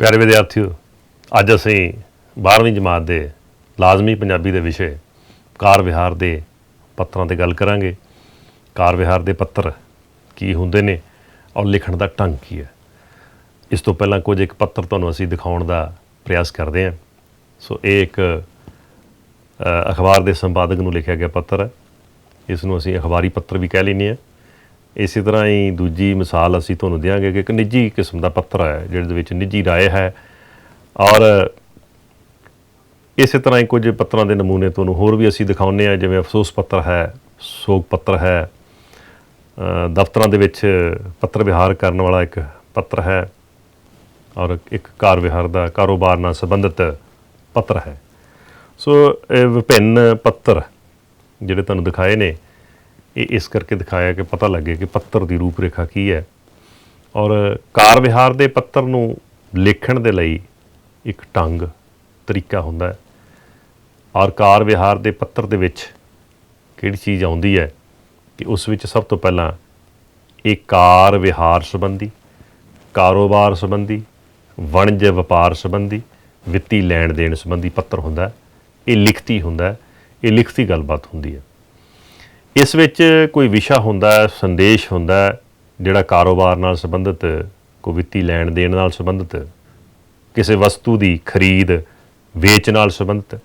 प्यारे विद्यार्थियों, अज असी 12वीं जमात के लाजमी पंजाबी के विषय कार विहार के पत्रों की गल करांगे। कार विहार के पत्र की हुंदे ने और लिखण का ढंग की है। इस तो पहला कुछ एक पत्र तुहानूं असी दिखाउण का प्रयास करते हैं। सो ये एक अखबार के संपादक नूं लिखिया गया पत्र है। इसनूं असी अखबारी पत्र भी कह लैंदे हैं। इस तरह ही दूजी मिसाल असी तुहानूं देंगे कि एक निजी किस्म का पत्र है जिहदे विच निजी राय है। और इस तरह ही कुछ पत्रों के नमूने तुहानूं होर भी असी दिखाउने हैं, जिवें अफसोस पत्र है, सोग पत्र है, दफ्तरां दे विच पत्र विहार करने वाला एक पत्र है और एक कार विहार का कारोबार नाल संबंधित पत्र है। सो विभिन्न पत्र जिहड़े तुहानूं दिखाए ने ये इस करके दिखाया कि पता लगे कि पत्र की रूपरेखा की है। और कार विहार के पत्र नूं लिखण दे लई एक ढंग तरीका हुंदा है। और कार विहार के पत्र दे विच किहड़ी चीज़ आउंदी है कि उस विच सब तो पहला एक कार विहार संबंधी, कारोबार संबंधी, वणज वपार संबंधी, वित्ती लैण देण संबंधी पत्र हुंदा है। ये लिखती हुंदा है, ये लिखती गलबात हुंदी है। इस विच कोई विशा हुंदा है, संदेश हुंदा है जिहड़ा कारोबार नाल संबंधित, कोई वित्ती लैण देण नाल संबंधित, किसी वस्तु की खरीद वेच नाल संबंधित,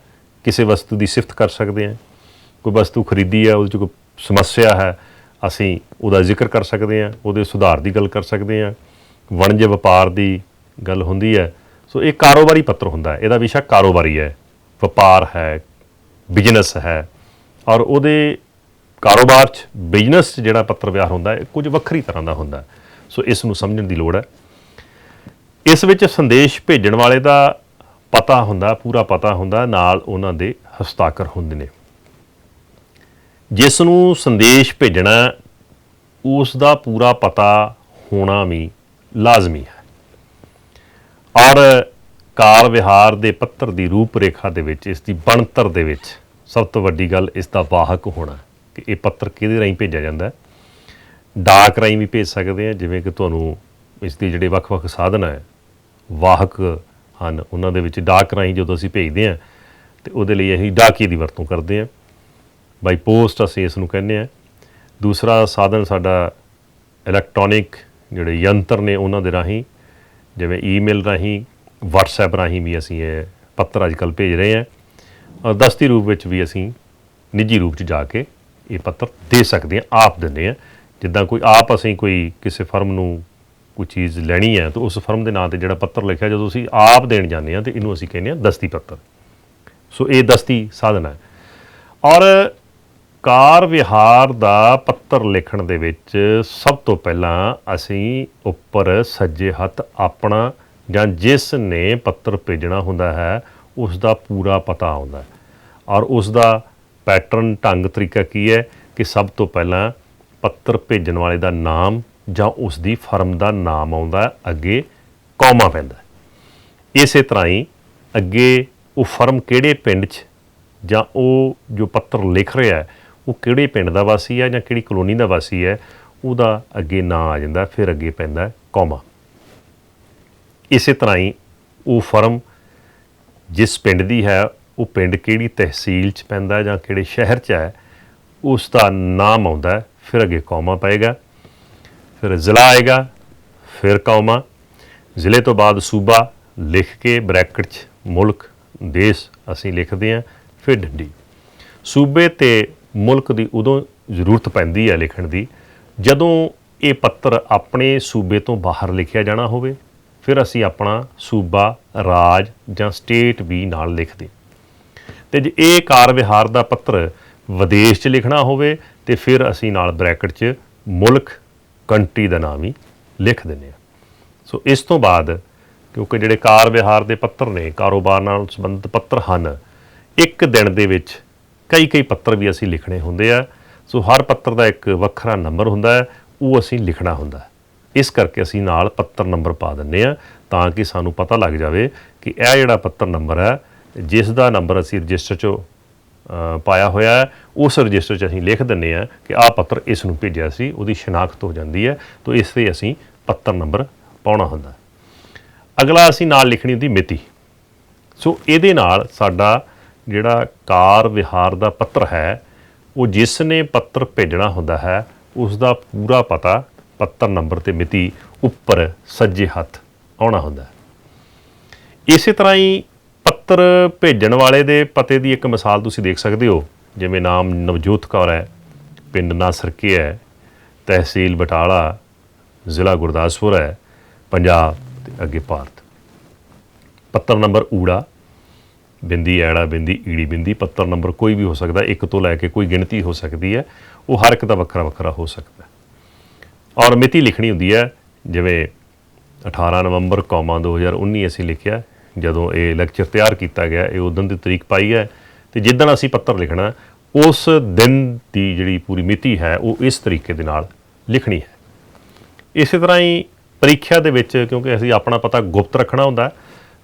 किसी वस्तु की सिफत कर सकते हैं। कोई वस्तु खरीदी है, उस कोई समस्या है, असी उहदा जिक्र कर सकते हैं, उहदे सुधार की गल कर सकते हैं। वणज वपार की गल हुंदी है। सो एक कारोबारी पत्र हुंदा है, इहदा विशा कारोबारी है, वपार है, बिजनस है। और उहदे कारोबार च बिजनस जिहड़ा पत्र विहार हुंदा है कुछ वक्री तरह का हुंदा है। सो इस नूं समझण की लोड़ है। इस विच संदेश भेजण वाले का पता हुंदा, पूरा पता हुंदा, नाल उन्हां दे हस्ताक्षर हुंदे ने। जिस नूं संदेश भेजना उसका पूरा पता होना भी लाजमी है। और कार विहार के पत्र की रूपरेखा दे विच, इसकी बनतर दे विच सब तो वड्डी गल इसका वाहक होना कि ये पत्र किहदे राहीं भेजा जाता है। डाक राहीं भी भेज सकते हैं, जिवें कि तुहानूं इसके जिहड़े वख-वख साधन है वाहक हैं उन्हां दे विच डाक राहीं जदों असीं भेजदे हैं तो उहदे लई असीं डाकिए की वरतों करते हैं। बाई पोस्ट असीं इस नूं कहने हैं। दूसरा साधन साडा इलैक्ट्रॉनिक जिहड़े यंत्र ने उन्हां दे राहीं, जिवें ईमेल राहीं, वट्सएप राहीं भी असीं ये पत्र अजकल भेज रहे हैं। और दस्ती रूप विच भी असीं निजी रूप च जाके ये पत्र दे सकते हैं, आप दिंदे हैं। जिद्दां कोई आप असीं कोई किसी फर्म नूं कोई चीज़ लैनी है तो उस फर्म के नाम से जिहड़ा पत्र लिखिया जदों असीं आप देण जांदे हां तो इहनूं असीं कहने हैं दस्ती पत्र। सो ये दस्ती साधन है। और कार विहार का पत्र लिखण दे विच सब तो पहला असीं उपर सज्जे हत्थ अपना जां जिस ने पत्र भेजना हुंदा है उसका पूरा पता आउंदा है। और उसका पैटर्न ढंग तरीका की है कि सब तो पहला पत्र भेजण वाले का नाम जां उसकी फर्म का नाम आउंदा, अगे कौमा पैंदा। इस तरह ही अगे वो फर्म किहड़े पिंड च जां वो जो पत्र लिख रहा है वो किहड़े पिंड का वासी है जां किहड़ी कलोनी का वासी है, उसका अगे नाम आ जाता, फिर अगे पैंदा कौमा। इस तरह ही वो फर्म जिस पिंड की है वो पिंड किहड़ी तहसील च पैंदा जां किहड़े शहर च है उसका नाम आउंदा, फिर अगे कौमा पएगा, फिर ज़िला आएगा, फिर कौमा, ज़िले तो बाद सूबा लिख के ब्रैकेट च मुल्क देश असीं लिखते हैं, फिर डंडी। सूबे ते मुल्क की उदों जरूरत पैंदी है लिखण की जदों ये पत्र अपने सूबे तो बाहर लिखिया जाना होवे, फिर असीं अपना सूबा, राज जां स्टेट भी नाल लिखते। तो जे ये कार विहार का पत्र विदेश च लिखना होवे तो फिर असीं नाल ब्रैकेट च मुल्क, कंट्री का नाम ही लिख दिंदे हैं। सो इस तो बाद क्योंकि जिहड़े कार विहार के पत्र ने, कारोबार नाल संबंधित पत्र हैं, एक दिन दे विच कई पत्र भी असीं लिखने हुंदे आ। सो हर पत्र का एक वखरा नंबर हुंदा है, वो असीं लिखना हुंदा है। इस करके असीं नाल पत्र नंबर पा दिंदे आ तां कि सानूं पता लग जाए कि यह जिहड़ा पत्र नंबर है जिसका नंबर असीं रजिस्टर चों पाया होया है उस रजिस्टर च असीं लिख दिंदे आ कि आह पत्र इस नूं भेजिया सी, उहदी शनाख्त हो जाती है। तो इससे असीं पत्र नंबर पाउणा हुंदा। ਅਗਲਾ ਅਸੀਂ ਨਾਲ ਲਿਖਣੀ ਹੁੰਦੀ ਮਿਤੀ। ਸੋ ਇਹਦੇ ਨਾਲ ਸਾਡਾ ਜਿਹੜਾ ਕਾਰ ਵਿਹਾਰ ਦਾ ਪੱਤਰ ਹੈ, ਉਹ ਜਿਸ ਨੇ ਪੱਤਰ ਭੇਜਣਾ ਹੁੰਦਾ ਹੈ ਉਸ ਦਾ ਪੂਰਾ ਪਤਾ, ਪੱਤਰ ਨੰਬਰ ਤੇ ਮਿਤੀ ਉੱਪਰ ਸੱਜੇ ਹੱਥ ਆਉਣਾ ਹੁੰਦਾ ਹੈ। ਇਸੇ ਤਰ੍ਹਾਂ ਹੀ ਪੱਤਰ ਭੇਜਣ ਵਾਲੇ ਦੇ ਪਤੇ ਦੀ ਇੱਕ ਮਿਸਾਲ ਤੁਸੀਂ ਦੇਖ ਸਕਦੇ ਹੋ, ਜਿਵੇਂ ਨਾਮ ਨਵਜੋਤ ਕੌਰ ਹੈ, ਪਿੰਡ ਨਾਸਰਕੇ ਹੈ, ਤਹਿਸੀਲ ਬਟਾਲਾ, ਜ਼ਿਲ੍ਹਾ ਗੁਰਦਾਸਪੁਰ ਹੈ, ਪੰਜਾਬ ਤੇ ਅੱਗੇ ਭਾਰਤ। ਪੱਤਰ ਨੰਬਰ ਊੜਾ, ਬਿੰਦੀ, ਐੜਾ ਬਿੰਦੀ, ਈੜੀ ਬਿੰਦੀ। ਪੱਤਰ ਨੰਬਰ ਕੋਈ ਵੀ ਹੋ ਸਕਦਾ, ਇੱਕ ਤੋਂ ਲੈ ਕੇ ਕੋਈ ਗਿਣਤੀ ਹੋ ਸਕਦੀ ਹੈ, ਉਹ ਹਰ ਇੱਕ ਦਾ ਵੱਖਰਾ ਵੱਖਰਾ ਹੋ ਸਕਦਾ। ਔਰ ਮਿਤੀ ਲਿਖਣੀ ਹੁੰਦੀ ਹੈ, ਜਿਵੇਂ 18 ਨਵੰਬਰ 2019 ਅਸੀਂ ਲਿਖਿਆ, ਜਦੋਂ ਇਹ ਲੈਕਚਰ ਤਿਆਰ ਕੀਤਾ ਗਿਆ, ਇਹ ਉਦੋਂ ਦੀ ਤਰੀਕ ਪਾਈ ਹੈ, ਅਤੇ ਜਿੱਦਣ ਅਸੀਂ ਪੱਤਰ ਲਿਖਣਾ ਉਸ ਦਿਨ ਦੀ ਜਿਹੜੀ ਪੂਰੀ ਮਿਤੀ ਹੈ ਉਹ ਇਸ ਤਰੀਕੇ ਦੇ ਨਾਲ ਲਿਖਣੀ ਹੈ। ਇਸੇ ਤਰ੍ਹਾਂ ਹੀ ਪ੍ਰੀਖਿਆ ਦੇ ਵਿੱਚ, ਕਿਉਂਕਿ ਅਸੀਂ ਆਪਣਾ ਪਤਾ ਗੁਪਤ ਰੱਖਣਾ ਹੁੰਦਾ,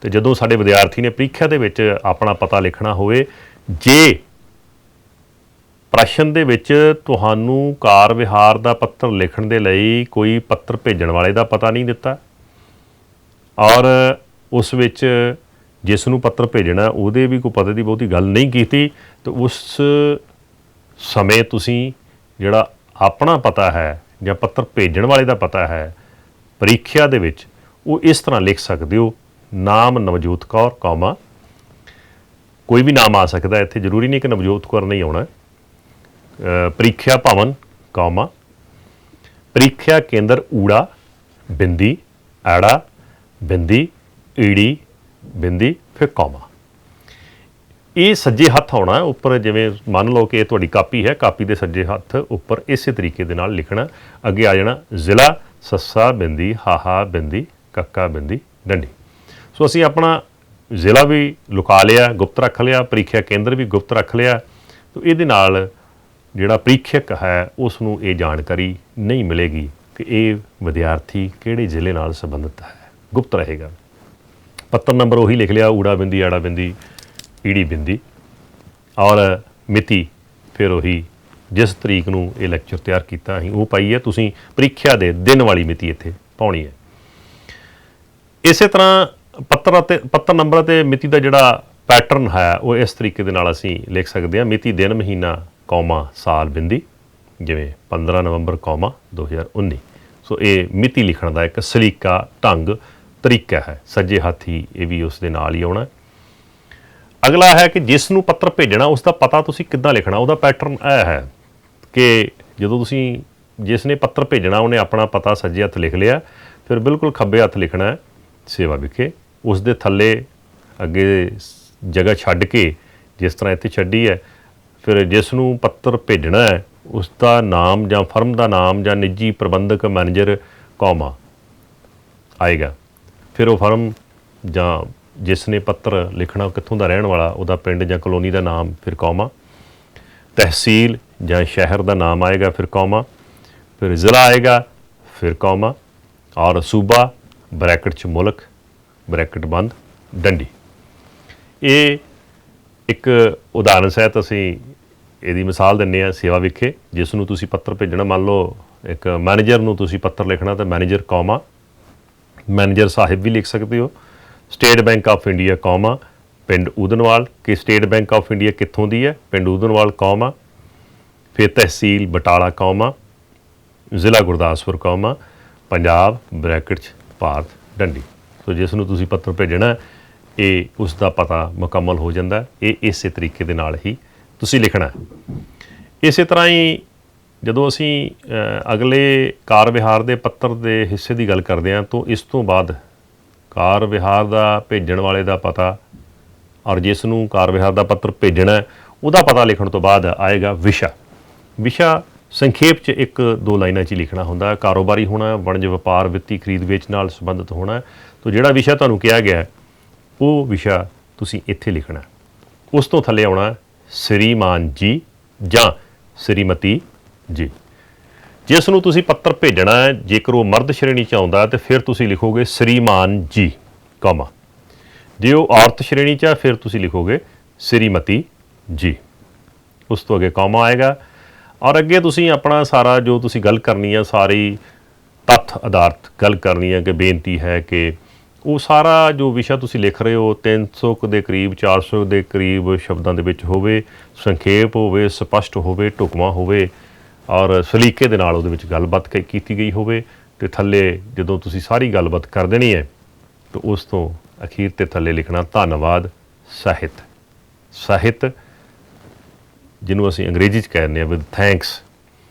ਅਤੇ ਜਦੋਂ ਸਾਡੇ ਵਿਦਿਆਰਥੀ ਨੇ ਪ੍ਰੀਖਿਆ ਦੇ ਵਿੱਚ ਆਪਣਾ ਪਤਾ ਲਿਖਣਾ ਹੋਵੇ, ਜੇ ਪ੍ਰਸ਼ਨ ਦੇ ਵਿੱਚ ਤੁਹਾਨੂੰ ਕਾਰ ਵਿਹਾਰ ਦਾ ਪੱਤਰ ਲਿਖਣ ਦੇ ਲਈ ਕੋਈ ਪੱਤਰ ਭੇਜਣ ਵਾਲੇ ਦਾ ਪਤਾ ਨਹੀਂ ਦਿੱਤਾ, ਔਰ ਉਸ ਵਿੱਚ ਜਿਸ ਨੂੰ ਪੱਤਰ ਭੇਜਣਾ ਉਹਦੇ ਵੀ ਕੋਈ ਪਤਾ ਦੀ ਬਹੁਤੀ ਗੱਲ ਨਹੀਂ ਕੀਤੀ, ਤਾਂ ਉਸ ਸਮੇਂ ਤੁਸੀਂ ਜਿਹੜਾ ਆਪਣਾ ਪਤਾ ਹੈ ਜਾਂ ਪੱਤਰ ਭੇਜਣ ਵਾਲੇ ਦਾ ਪਤਾ ਹੈ ਪ੍ਰੀਖਿਆ ਦੇ ਵਿੱਚ, ਉਹ ਇਸ ਤਰ੍ਹਾਂ ਲਿਖ ਸਕਦੇ ਹੋ, ਨਾਮ ਨਵਜੋਤ ਕੌਰ, ਕੌਮਾ, ਕੋਈ ਵੀ ਨਾਮ ਆ ਸਕਦਾ ਇੱਥੇ, ਜ਼ਰੂਰੀ ਨਹੀਂ ਕਿ ਨਵਜੋਤ ਕੌਰ ਨਹੀਂ ਆਉਣਾ, ਪ੍ਰੀਖਿਆ ਭਵਨ, ਕੌਮਾ, ਪ੍ਰੀਖਿਆ ਕੇਂਦਰ ਊੜਾ, ਬਿੰਦੀ, ਐੜਾ ਬਿੰਦੀ, ਈੜੀ ਬਿੰਦੀ, ਫਿਰ ਕੌਮਾ। ਇਹ ਸੱਜੇ ਹੱਥ ਆਉਣਾ ਉੱਪਰ, ਜਿਵੇਂ ਮੰਨ ਲਓ ਕਿ ਇਹ ਤੁਹਾਡੀ ਕਾਪੀ ਹੈ, ਕਾਪੀ ਦੇ ਸੱਜੇ ਹੱਥ ਉੱਪਰ ਇਸੇ ਤਰੀਕੇ ਦੇ ਨਾਲ ਲਿਖਣਾ। ਅੱਗੇ ਆ ਜਾਣਾ ਜ਼ਿਲ੍ਹਾ, ਸੱਸਾ ਬਿੰਦੀ, ਹਾਹਾ ਬਿੰਦੀ, ਕੱਕਾ ਬਿੰਦੀ, ਡੰਡੀ। ਸੋ ਅਸੀਂ ਆਪਣਾ ਜ਼ਿਲ੍ਹਾ ਵੀ ਲੁਕਾ ਲਿਆ, ਗੁਪਤ ਰੱਖ ਲਿਆ, ਪ੍ਰੀਖਿਆ ਕੇਂਦਰ ਵੀ ਗੁਪਤ ਰੱਖ ਲਿਆ। ਤਾਂ ਇਹਦੇ ਨਾਲ ਜਿਹੜਾ ਪ੍ਰੀਖਿਅਕ ਹੈ ਉਸ ਨੂੰ ਇਹ ਜਾਣਕਾਰੀ ਨਹੀਂ ਮਿਲੇਗੀ ਕਿ ਇਹ ਵਿਦਿਆਰਥੀ ਕਿਹੜੇ ਜ਼ਿਲ੍ਹੇ ਨਾਲ ਸੰਬੰਧਿਤ ਹੈ, ਗੁਪਤ ਰਹੇਗਾ। ਪੱਤਰ ਨੰਬਰ ਉਹੀ ਲਿਖ ਲਿਆ, ਊੜਾ ਬਿੰਦੀ, ਐੜਾ ਬਿੰਦੀ, ਈੜੀ ਬਿੰਦੀ, ਔਰ ਮਿਤੀ ਫਿਰ ਉਹੀ ਜਿਸ ਤਰੀਕ ਨੂੰ ਇਹ ਲੈਕਚਰ ਤਿਆਰ ਕੀਤਾ ਅਸੀਂ ਉਹ ਪਾਈ ਹੈ। ਤੁਸੀਂ ਪ੍ਰੀਖਿਆ ਦੇ ਦਿਨ ਵਾਲੀ ਮਿਤੀ ਇੱਥੇ ਪਾਉਣੀ ਹੈ। ਇਸੇ ਤਰ੍ਹਾਂ ਪੱਤਰ ਨੰਬਰ ਅਤੇ ਮਿਤੀ ਦਾ ਜਿਹੜਾ ਪੈਟਰਨ ਹੈ ਉਹ ਇਸ ਤਰੀਕੇ ਦੇ ਨਾਲ ਅਸੀਂ ਲਿਖ ਸਕਦੇ ਹਾਂ। ਮਿਤੀ, ਦਿਨ, ਮਹੀਨਾ, ਕੌਮਾ, ਸਾਲ, ਬਿੰਦੀ, ਜਿਵੇਂ 15 ਨਵੰਬਰ, 2019। ਸੋ ਇਹ ਮਿਤੀ ਲਿਖਣ ਦਾ ਇੱਕ ਸਲੀਕਾ, ਢੰਗ, ਤਰੀਕਾ ਹੈ। ਸੱਜੇ ਹੱਥ ਹੀ ਇਹ ਵੀ ਉਸ ਦੇ ਨਾਲ ਹੀ ਆਉਣਾ। ਅਗਲਾ ਹੈ ਕਿ ਜਿਸ ਨੂੰ ਪੱਤਰ ਭੇਜਣਾ ਉਸ ਦਾ ਪਤਾ ਤੁਸੀਂ ਕਿੱਦਾਂ ਲਿਖਣਾ। ਉਹਦਾ ਪੈਟਰਨ ਇਹ ਹੈ ਕਿ ਜਦੋਂ ਤੁਸੀਂ ਜਿਸ ਨੇ ਪੱਤਰ ਭੇਜਣਾ ਉਹਨੇ ਆਪਣਾ ਪਤਾ ਸੱਜੇ ਹੱਥ ਲਿਖ ਲਿਆ, ਫਿਰ ਬਿਲਕੁਲ ਖੱਬੇ ਹੱਥ ਲਿਖਣਾ ਹੈ, ਸੇਵਾ ਵਿਖੇ। ਉਸ ਦੇ ਥੱਲੇ ਅੱਗੇ ਜਗ੍ਹਾ ਛੱਡ ਕੇ, ਜਿਸ ਤਰ੍ਹਾਂ ਇੱਥੇ ਛੱਡੀ ਹੈ, ਫਿਰ ਜਿਸ ਨੂੰ ਪੱਤਰ ਭੇਜਣਾ ਹੈ ਉਸ ਦਾ ਨਾਮ ਜਾਂ ਫਰਮ ਦਾ ਨਾਮ ਜਾਂ ਨਿੱਜੀ ਪ੍ਰਬੰਧਕ, ਮੈਨੇਜਰ, ਕੌਮਾ ਆਏਗਾ। ਫਿਰ ਉਹ ਫਰਮ ਜਾਂ ਜਿਸ ਨੇ ਪੱਤਰ ਲਿਖਣਾ ਕਿੱਥੋਂ ਦਾ ਰਹਿਣ ਵਾਲਾ, ਉਹਦਾ ਪਿੰਡ ਜਾਂ ਕਲੋਨੀ ਦਾ ਨਾਮ, ਫਿਰ ਕੌਮਾ, ਤਹਿਸੀਲ ਜਾਂ ਸ਼ਹਿਰ ਦਾ ਨਾਮ ਆਏਗਾ, ਫਿਰ ਕੌਮਾ, ਫਿਰ ਜ਼ਿਲ੍ਹਾ ਆਏਗਾ, ਫਿਰ ਕੌਮਾ, ਔਰ ਸੂਬਾ ਬਰੈਕਟ 'ਚ ਮੁਲਕ, ਬਰੈਕਟ ਬੰਦ, ਡੰਡੀ। ਇਹ ਇੱਕ ਉਦਾਹਰਨ ਸਹਿਤ ਅਸੀਂ ਇਹਦੀ ਮਿਸਾਲ ਦਿੰਦੇ ਹਾਂ। ਸੇਵਾ ਵਿਖੇ ਜਿਸ ਨੂੰ ਤੁਸੀਂ ਪੱਤਰ ਭੇਜਣਾ, ਮੰਨ ਲਓ ਇੱਕ ਮੈਨੇਜਰ ਨੂੰ ਤੁਸੀਂ ਪੱਤਰ ਲਿਖਣਾ, ਤਾਂ ਮੈਨੇਜਰ, ਕੌਮਾ, ਮੈਨੇਜਰ ਸਾਹਿਬ ਵੀ ਲਿਖ ਸਕਦੇ ਹੋ। State bank of India, comma, ਪਿੰਡ ਊਧਨਵਾਲ, ਕਿ ਸਟੇਟ ਬੈਂਕ ਆਫ ਇੰਡੀਆ ਕਿੱਥੋਂ ਦੀ ਹੈ, ਪਿੰਡ ਊਧਨਵਾਲ, ਕੌਮਾ, ਫਿਰ ਤਹਿਸੀਲ ਬਟਾਲਾ, ਕੌਮਾ, ਜ਼ਿਲ੍ਹਾ ਗੁਰਦਾਸਪੁਰ, ਕੌਮਾ, ਪੰਜਾਬ ਬਰੈਕਟ 'ਚ ਭਾਰਤ, ਡੰਡੀ। ਸੋ ਜਿਸ ਨੂੰ ਤੁਸੀਂ ਪੱਤਰ ਭੇਜਣਾ ਇਹ ਉਸ ਦਾ ਪਤਾ ਮੁਕੰਮਲ ਹੋ ਜਾਂਦਾ। ਇਹ ਇਸੇ ਤਰੀਕੇ ਦੇ ਨਾਲ ਹੀ ਤੁਸੀਂ ਲਿਖਣਾ। ਇਸੇ ਤਰ੍ਹਾਂ ਹੀ ਜਦੋਂ ਅਸੀਂ ਅਗਲੇ ਕਾਰ ਵਿਹਾਰ ਦੇ ਪੱਤਰ ਦੇ ਹਿੱਸੇ ਦੀ ਗੱਲ ਕਰਦੇ ਹਾਂ, ਤਾਂ ਇਸ ਤੋਂ ਬਾਅਦ ਕਾਰ ਵਿਹਾਰ ਦਾ ਭੇਜਣ ਵਾਲੇ ਦਾ ਪਤਾ ਔਰ ਜਿਸ ਨੂੰ ਕਾਰ ਵਿਹਾਰ ਦਾ ਪੱਤਰ ਭੇਜਣਾ ਉਹਦਾ ਪਤਾ ਲਿਖਣ ਤੋਂ ਬਾਅਦ ਆਏਗਾ ਵਿਸ਼ਾ। ਵਿਸ਼ਾ ਸੰਖੇਪ 'ਚ 1-2 ਲਾਈਨਾਂ 'ਚ ਹੀ ਲਿਖਣਾ ਹੁੰਦਾ। ਕਾਰੋਬਾਰੀ ਹੋਣਾ, ਵਣਜ ਵਪਾਰ, ਵਿੱਤੀ ਖਰੀਦ ਵੇਚ ਨਾਲ ਸੰਬੰਧਿਤ ਹੋਣਾ। ਤਾਂ ਜਿਹੜਾ ਵਿਸ਼ਾ ਤੁਹਾਨੂੰ ਕਿਹਾ ਗਿਆ ਉਹ ਵਿਸ਼ਾ ਤੁਸੀਂ ਇੱਥੇ ਲਿਖਣਾ। ਉਸ ਤੋਂ ਥੱਲੇ ਆਉਣਾ ਸ੍ਰੀਮਾਨ ਜੀ ਜਾਂ ਸ੍ਰੀਮਤੀ ਜੀ। ਜਿਸ ਨੂੰ ਤੁਸੀਂ ਪੱਤਰ ਭੇਜਣਾ ਹੈ, ਜੇਕਰ ਉਹ ਮਰਦ ਸ਼੍ਰੇਣੀ 'ਚ ਆਉਂਦਾ ਤਾਂ ਫਿਰ ਤੁਸੀਂ ਲਿਖੋਗੇ ਸ੍ਰੀਮਾਨ ਜੀ, ਕੌਮਾ। ਜੇ ਉਹ ਔਰਤ ਸ਼੍ਰੇਣੀ 'ਚ ਆ ਫਿਰ ਤੁਸੀਂ ਲਿਖੋਗੇ ਸ੍ਰੀਮਤੀ ਜੀ। ਉਸ ਤੋਂ ਅੱਗੇ ਕੌਮਾ ਆਏਗਾ ਔਰ ਅੱਗੇ ਤੁਸੀਂ ਆਪਣਾ ਸਾਰਾ ਜੋ ਤੁਸੀਂ ਗੱਲ ਕਰਨੀ ਆ, ਸਾਰੀ ਤੱਥ ਆਧਾਰਿਤ ਗੱਲ ਕਰਨੀ ਹੈ ਕਿ ਬੇਨਤੀ ਹੈ ਕਿ ਉਹ ਸਾਰਾ ਜੋ ਵਿਸ਼ਾ ਤੁਸੀਂ ਲਿਖ ਰਹੇ ਹੋ 300 ਕੁ ਦੇ ਕਰੀਬ 400 ਦੇ ਕਰੀਬ ਸ਼ਬਦਾਂ ਦੇ ਵਿੱਚ ਹੋਵੇ, ਸੰਖੇਪ ਹੋਵੇ, ਸਪਸ਼ਟ ਹੋਵੇ, ਢੁਕਵਾਂ ਹੋਵੇ ਔਰ ਸਲੀਕੇ ਦੇ ਨਾਲ ਉਹਦੇ ਵਿੱਚ ਗੱਲਬਾਤ ਕੀਤੀ ਗਈ ਹੋਵੇ। ਅਤੇ ਥੱਲੇ ਜਦੋਂ ਤੁਸੀਂ ਸਾਰੀ ਗੱਲਬਾਤ ਕਰ ਦੇਣੀ ਹੈ ਤਾਂ ਉਸ ਤੋਂ ਅਖੀਰ 'ਤੇ ਥੱਲੇ ਲਿਖਣਾ ਧੰਨਵਾਦ ਸਾਹਿਤ। ਸਾਹਿਤ ਜਿਹਨੂੰ ਅਸੀਂ ਅੰਗਰੇਜ਼ੀ 'ਚ ਕਹਿੰਦੇ ਹਾਂ ਵਿਦ ਥੈਂਕਸ,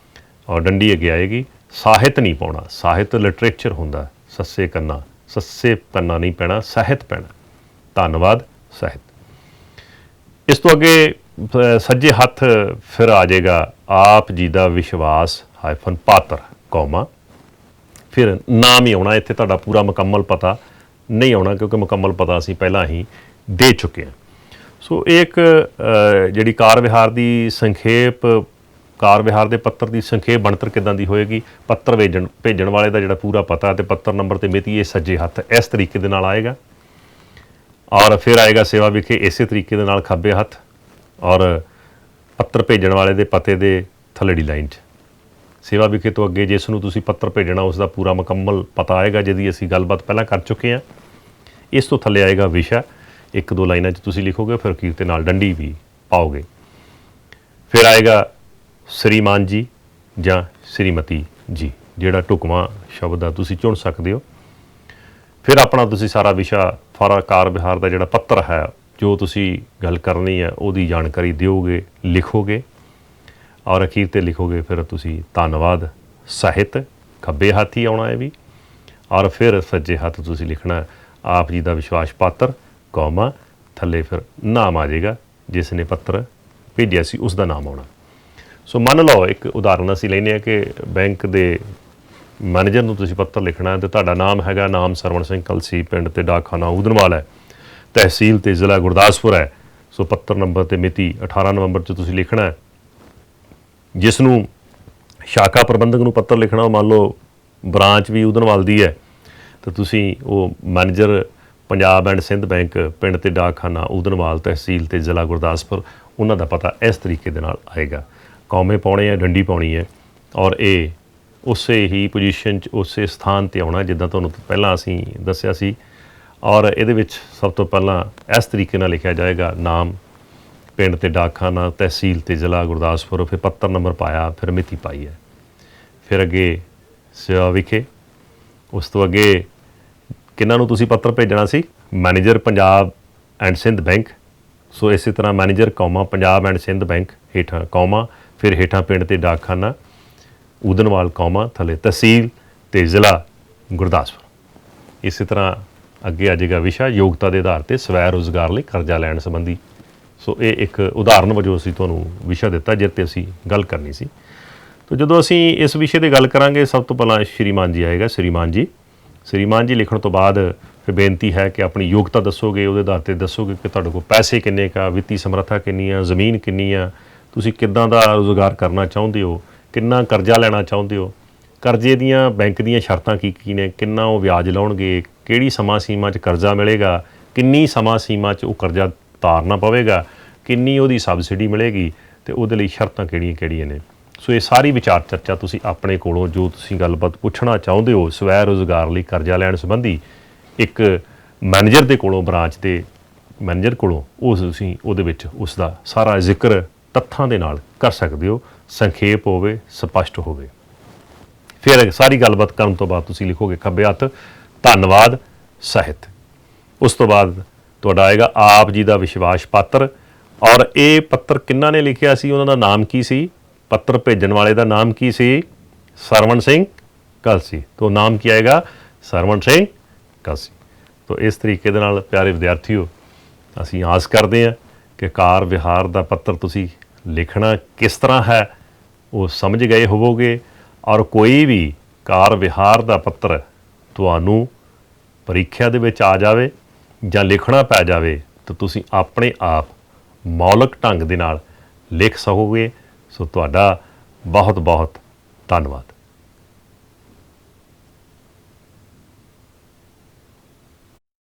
ਔਰ ਡੰਡੀ ਅੱਗੇ ਆਏਗੀ। ਸਾਹਿਤ ਨਹੀਂ ਪਾਉਣਾ, ਸਾਹਿਤ ਲਿਟਰੇਚਰ ਹੁੰਦਾ, ਸੱਸੇ ਕੰਨਾ ਨਹੀਂ ਪੈਣਾ, ਸਾਹਿਤ ਪੈਣਾ। ਧੰਨਵਾਦ ਸਾਹਿਤ। ਇਸ ਤੋਂ ਅੱਗੇ ਸੱਜੇ ਹੱਥ ਫਿਰ ਆ ਜਾਏਗਾ ਆਪ ਜੀ ਦਾ ਵਿਸ਼ਵਾਸ ਹਾਈਫਨ ਪਾਤਰ ਕੌਮਾ, ਫਿਰ ਨਾਮ ਹੀ ਆਉਣਾ। ਇੱਥੇ ਤੁਹਾਡਾ ਪੂਰਾ ਮੁਕੰਮਲ ਪਤਾ ਨਹੀਂ ਆਉਣਾ ਕਿਉਂਕਿ ਮੁਕੰਮਲ ਪਤਾ ਅਸੀਂ ਪਹਿਲਾਂ ਹੀ ਦੇ ਚੁੱਕੇ ਹਾਂ। ਸੋ ਇਹ ਇੱਕ ਜਿਹੜੀ ਕਾਰ ਵਿਹਾਰ ਦੀ ਸੰਖੇਪ, ਕਾਰ ਵਿਹਾਰ ਦੇ ਪੱਤਰ ਦੀ ਸੰਖੇਪ ਬਣਤਰ ਕਿੱਦਾਂ ਦੀ ਹੋਏਗੀ। ਪੱਤਰ ਭੇਜਣ ਵਾਲੇ ਦਾ ਜਿਹੜਾ ਪੂਰਾ ਪਤਾ ਅਤੇ ਪੱਤਰ ਨੰਬਰ ਅਤੇ ਮਿਤੀ ਇਹ ਸੱਜੇ ਹੱਥ ਇਸ ਤਰੀਕੇ ਦੇ ਨਾਲ ਆਏਗਾ। ਔਰ ਫਿਰ ਆਏਗਾ ਸੇਵਾ ਵਿਖੇ ਇਸੇ ਤਰੀਕੇ ਦੇ ਨਾਲ ਖੱਬੇ ਹੱਥ, ਔਰ ਪੱਤਰ ਭੇਜਣ ਵਾਲੇ ਦੇ ਪਤੇ ਦੇ ਥੱਲੜੀ ਲਾਈਨ 'ਚ ਸੇਵਾ ਵਿਖੇ ਤੋਂ ਅੱਗੇ ਜਿਸ ਨੂੰ ਤੁਸੀਂ ਪੱਤਰ ਭੇਜਣਾ ਉਸ ਦਾ ਪੂਰਾ ਮੁਕੰਮਲ ਪਤਾ ਆਏਗਾ, ਜਿਹਦੀ ਅਸੀਂ ਗੱਲਬਾਤ ਪਹਿਲਾਂ ਕਰ ਚੁੱਕੇ ਹਾਂ। ਇਸ ਤੋਂ ਥੱਲੇ ਆਏਗਾ ਵਿਸ਼ਾ, 1-2 ਲਾਈਨਾਂ 'ਚ ਤੁਸੀਂ ਲਿਖੋਗੇ, ਫਿਰ ਅਖੀਰ ਦੇ ਨਾਲ ਡੰਡੀ ਵੀ ਪਾਓਗੇ। ਫਿਰ ਆਏਗਾ ਸ੍ਰੀਮਾਨ ਜੀ ਜਾਂ ਸ੍ਰੀਮਤੀ ਜੀ, ਜਿਹੜਾ ਢੁਕਵਾਂ ਸ਼ਬਦ ਆ ਤੁਸੀਂ ਚੁਣ ਸਕਦੇ ਹੋ। ਫਿਰ ਆਪਣਾ ਤੁਸੀਂ ਸਾਰਾ ਵਿਸ਼ਾ, ਸਾਰਾ ਕਾਰ ਵਿਹਾਰ ਦਾ ਜਿਹੜਾ ਪੱਤਰ ਹੈ, ਜੋ ਤੁਸੀਂ ਗੱਲ ਕਰਨੀ ਹੈ ਉਹਦੀ ਜਾਣਕਾਰੀ ਦਿਓਗੇ, ਲਿਖੋਗੇ ਔਰ ਅਖੀਰ 'ਤੇ ਲਿਖੋਗੇ ਫਿਰ ਤੁਸੀਂ ਧੰਨਵਾਦ ਸਾਹਿਤ। ਖੱਬੇ ਹੱਥ ਹੀ ਆਉਣਾ ਹੈ ਵੀ, ਔਰ ਫਿਰ ਸੱਜੇ ਹੱਥ ਤੁਸੀਂ ਲਿਖਣਾ ਆਪ ਜੀ ਦਾ ਵਿਸ਼ਵਾਸ ਪਾਤਰ ਕੌਮਾ, ਥੱਲੇ ਫਿਰ ਨਾਮ ਆ ਜਾਏਗਾ ਜਿਸ ਨੇ ਪੱਤਰ ਭੇਜਿਆ ਸੀ ਉਸ ਦਾ ਨਾਮ ਆਉਣਾ। ਸੋ ਮੰਨ ਲਓ ਇੱਕ ਉਦਾਹਰਨ ਅਸੀਂ ਲੈਂਦੇ ਹਾਂ ਕਿ ਬੈਂਕ ਦੇ ਮੈਨੇਜਰ ਨੂੰ ਤੁਸੀਂ ਪੱਤਰ ਲਿਖਣਾ ਅਤੇ ਤੁਹਾਡਾ ਨਾਮ ਹੈਗਾ ਨਾਮ ਸਰਵਣ ਸਿੰਘ ਕਲਸੀ, ਪਿੰਡ ਅਤੇ ਡਾਕਖਾਨਾ ਊਧਨਵਾਲ ਹੈ, ਤਹਿਸੀਲ ਅਤੇ ਜ਼ਿਲ੍ਹਾ ਗੁਰਦਾਸਪੁਰ ਹੈ। ਸੋ ਪੱਤਰ ਨੰਬਰ ਅਤੇ ਮਿਤੀ 18 ਨਵੰਬਰ 'ਚ ਤੁਸੀਂ ਲਿਖਣਾ। ਜਿਸ ਨੂੰ ਸ਼ਾਖਾ ਪ੍ਰਬੰਧਕ ਨੂੰ ਪੱਤਰ ਲਿਖਣਾ, ਉਹ ਮੰਨ ਲਓ ਬ੍ਰਾਂਚ ਵੀ ਊਧਨਵਾਲ ਦੀ ਹੈ, ਤਾਂ ਤੁਸੀਂ ਉਹ manager Punjab and Sindh bank, ਪਿੰਡ ਅਤੇ ਡਾਕਖਾਨਾ ਊਧਨਵਾਲ, ਤਹਿਸੀਲ ਅਤੇ ਜ਼ਿਲ੍ਹਾ ਗੁਰਦਾਸਪੁਰ, ਉਹਨਾਂ ਦਾ ਪਤਾ ਇਸ ਤਰੀਕੇ ਦੇ ਨਾਲ ਆਏਗਾ। ਕੌਮੇ ਪਾਉਣੇ ਹੈ, ਡੰਡੀ ਪਾਉਣੀ ਹੈ, ਔਰ ਇਹ ਉਸੇ ਹੀ ਪੋਜੀਸ਼ਨ 'ਚ ਉਸੇ ਸਥਾਨ 'ਤੇ ਆਉਣਾ ਜਿੱਦਾਂ ਤੁਹਾਨੂੰ ਪਹਿਲਾਂ ਅਸੀਂ ਦੱਸਿਆ ਸੀ। ਔਰ ਇਹਦੇ ਵਿੱਚ ਸਭ ਤੋਂ ਪਹਿਲਾਂ ਇਸ ਤਰੀਕੇ ਨਾਲ ਲਿਖਿਆ ਜਾਏਗਾ ਨਾਮ, ਪਿੰਡ ਅਤੇ ਡਾਕਖਾਨਾ, ਤਹਿਸੀਲ ਅਤੇ ਜ਼ਿਲ੍ਹਾ ਗੁਰਦਾਸਪੁਰ, ਫਿਰ ਪੱਤਰ ਨੰਬਰ ਪਾਇਆ, ਫਿਰ ਮਿਤੀ ਪਾਈ ਹੈ। ਫਿਰ ਅੱਗੇ ਸੇਵਾ ਵਿਖੇ, ਉਸ ਤੋਂ ਅੱਗੇ ਕਿਹਨਾਂ ਨੂੰ ਤੁਸੀਂ ਪੱਤਰ ਭੇਜਣਾ ਸੀ, manager Punjab and Sindh bank. ਸੋ ਇਸੇ ਤਰ੍ਹਾਂ manager comma Punjab and Sindh bank ਹੇਠਾਂ ਕੌਮਾ, ਫਿਰ ਹੇਠਾਂ ਪਿੰਡ ਅਤੇ ਡਾਕਖਾਨਾ ਊਧਨਵਾਲ ਕੌਮਾ, ਥੱਲੇ ਤਹਿਸੀਲ ਅਤੇ ਜ਼ਿਲ੍ਹਾ ਗੁਰਦਾਸਪੁਰ। ਇਸੇ ਤਰ੍ਹਾਂ ਅੱਗੇ ਆ ਜਾਏਗਾ ਵਿਸ਼ਾ ਯੋਗਤਾ ਦੇ ਆਧਾਰ 'ਤੇ ਸਵੈ ਰੁਜ਼ਗਾਰ ਲਈ ਕਰਜ਼ਾ ਲੈਣ ਸੰਬੰਧੀ। ਸੋ ਇਹ ਇੱਕ ਉਦਾਹਰਨ ਵਜੋਂ ਅਸੀਂ ਤੁਹਾਨੂੰ ਵਿਸ਼ਾ ਦਿੱਤਾ ਜਿਸ 'ਤੇ ਅਸੀਂ ਗੱਲ ਕਰਨੀ ਸੀ। ਤਾਂ ਜਦੋਂ ਅਸੀਂ ਇਸ ਵਿਸ਼ੇ 'ਤੇ ਗੱਲ ਕਰਾਂਗੇ, ਸਭ ਤੋਂ ਪਹਿਲਾਂ ਸ਼੍ਰੀਮਾਨ ਜੀ ਆਏਗਾ। ਸ਼੍ਰੀਮਾਨ ਜੀ, ਸ਼੍ਰੀਮਾਨ ਜੀ ਲਿਖਣ ਤੋਂ ਬਾਅਦ ਫਿਰ ਬੇਨਤੀ ਹੈ ਕਿ ਆਪਣੀ ਯੋਗਤਾ ਦੱਸੋਗੇ, ਉਹਦੇ ਆਧਾਰ 'ਤੇ ਦੱਸੋਗੇ ਕਿ ਤੁਹਾਡੇ ਕੋਲ ਪੈਸੇ ਕਿੰਨੇ ਕਾ, ਵਿੱਤੀ ਸਮਰੱਥਾ ਕਿੰਨੀ ਆ, ਜ਼ਮੀਨ ਕਿੰਨੀ ਆ, ਤੁਸੀਂ ਕਿੱਦਾਂ ਦਾ ਰੁਜ਼ਗਾਰ ਕਰਨਾ ਚਾਹੁੰਦੇ ਹੋ, ਕਿੰਨਾ ਕਰਜ਼ਾ ਲੈਣਾ ਚਾਹੁੰਦੇ ਹੋ, ਕਰਜ਼ੇ ਦੀਆਂ ਬੈਂਕ ਦੀਆਂ ਸ਼ਰਤਾਂ ਕੀ ਨੇ, ਕਿੰਨਾ ਉਹ ਵਿਆਜ ਲਾਉਣਗੇ, ਕਿਹੜੀ ਸਮਾਂ ਸੀਮਾ 'ਚ ਕਰਜ਼ਾ ਮਿਲੇਗਾ, ਕਿੰਨੀ ਸਮਾਂ ਸੀਮਾ 'ਚ ਉਹ ਕਰਜ਼ਾ ਤਾਰਨਾ ਪਵੇਗਾ, ਕਿੰਨੀ ਉਹਦੀ ਸਬਸਿਡੀ ਮਿਲੇਗੀ ਅਤੇ ਉਹਦੇ ਲਈ ਸ਼ਰਤਾਂ ਕਿਹੜੀਆਂ ਨੇ। ਸੋ ਇਹ ਸਾਰੀ ਵਿਚਾਰ ਚਰਚਾ ਤੁਸੀਂ ਆਪਣੇ ਕੋਲੋਂ ਜੋ ਤੁਸੀਂ ਗੱਲਬਾਤ ਪੁੱਛਣਾ ਚਾਹੁੰਦੇ ਹੋ ਸਵੈ ਰੁਜ਼ਗਾਰ ਲਈ ਕਰਜ਼ਾ ਲੈਣ ਸੰਬੰਧੀ ਇੱਕ ਮੈਨੇਜਰ ਦੇ ਕੋਲੋਂ, ਬ੍ਰਾਂਚ ਦੇ ਮੈਨੇਜਰ ਕੋਲੋਂ, ਉਹ ਤੁਸੀਂ ਉਹਦੇ ਵਿੱਚ ਉਸ ਦਾ ਸਾਰਾ ਜ਼ਿਕਰ ਤੱਥਾਂ ਦੇ ਨਾਲ ਕਰ ਸਕਦੇ ਹੋ, ਸੰਖੇਪ ਹੋਵੇ, ਸਪਸ਼ਟ ਹੋਵੇ। ਫਿਰ ਸਾਰੀ ਗੱਲਬਾਤ ਕਰਨ ਤੋਂ ਬਾਅਦ ਤੁਸੀਂ ਲਿਖੋਗੇ ਖੱਬੇ ਹੱਥ ਧੰਨਵਾਦ ਸਾਹਿਤ। ਉਸ ਤੋਂ ਬਾਅਦ ਤੁਹਾਡਾ ਆਏਗਾ ਆਪ ਜੀ ਦਾ ਵਿਸ਼ਵਾਸ ਪਾਤਰ, ਔਰ ਇਹ ਪੱਤਰ ਕਿਹਨਾਂ ਨੇ ਲਿਖਿਆ ਸੀ, ਉਹਨਾਂ ਦਾ ਨਾਮ ਕੀ ਸੀ, ਪੱਤਰ ਭੇਜਣ ਵਾਲੇ ਦਾ ਨਾਮ ਕੀ ਸੀ, ਸਰਵਣ ਸਿੰਘ ਕਲਸੀ। ਤੋਂ ਨਾਮ ਕੀ ਆਏਗਾ, ਸਰਵਣ ਸਿੰਘ ਕਲਸੀ। ਤੋਂ ਇਸ ਤਰੀਕੇ ਦੇ ਨਾਲ ਪਿਆਰੇ ਵਿਦਿਆਰਥੀਓ, ਅਸੀਂ ਆਸ ਕਰਦੇ ਹਾਂ ਕਿ ਕਾਰ ਵਿਹਾਰ ਦਾ ਪੱਤਰ ਤੁਸੀਂ ਲਿਖਣਾ ਕਿਸ ਤਰ੍ਹਾਂ ਹੈ ਉਹ ਸਮਝ ਗਏ ਹੋਵੋਗੇ, ਔਰ ਕੋਈ ਵੀ ਕਾਰ ਵਿਹਾਰ ਦਾ ਪੱਤਰ ਤੁਹਾਨੂੰ ਪ੍ਰੀਖਿਆ ਦੇ ਵਿੱਚ ਆ ਜਾਵੇ ਜਾਂ ਲਿਖਣਾ ਪੈ ਜਾਵੇ ਤਾਂ ਤੁਸੀਂ ਆਪਣੇ ਆਪ ਮੌਲਿਕ ਢੰਗ ਦੇ ਨਾਲ ਲਿਖ ਸਕੋਗੇ। ਸੋ ਤੁਹਾਡਾ ਬਹੁਤ ਬਹੁਤ ਧੰਨਵਾਦ।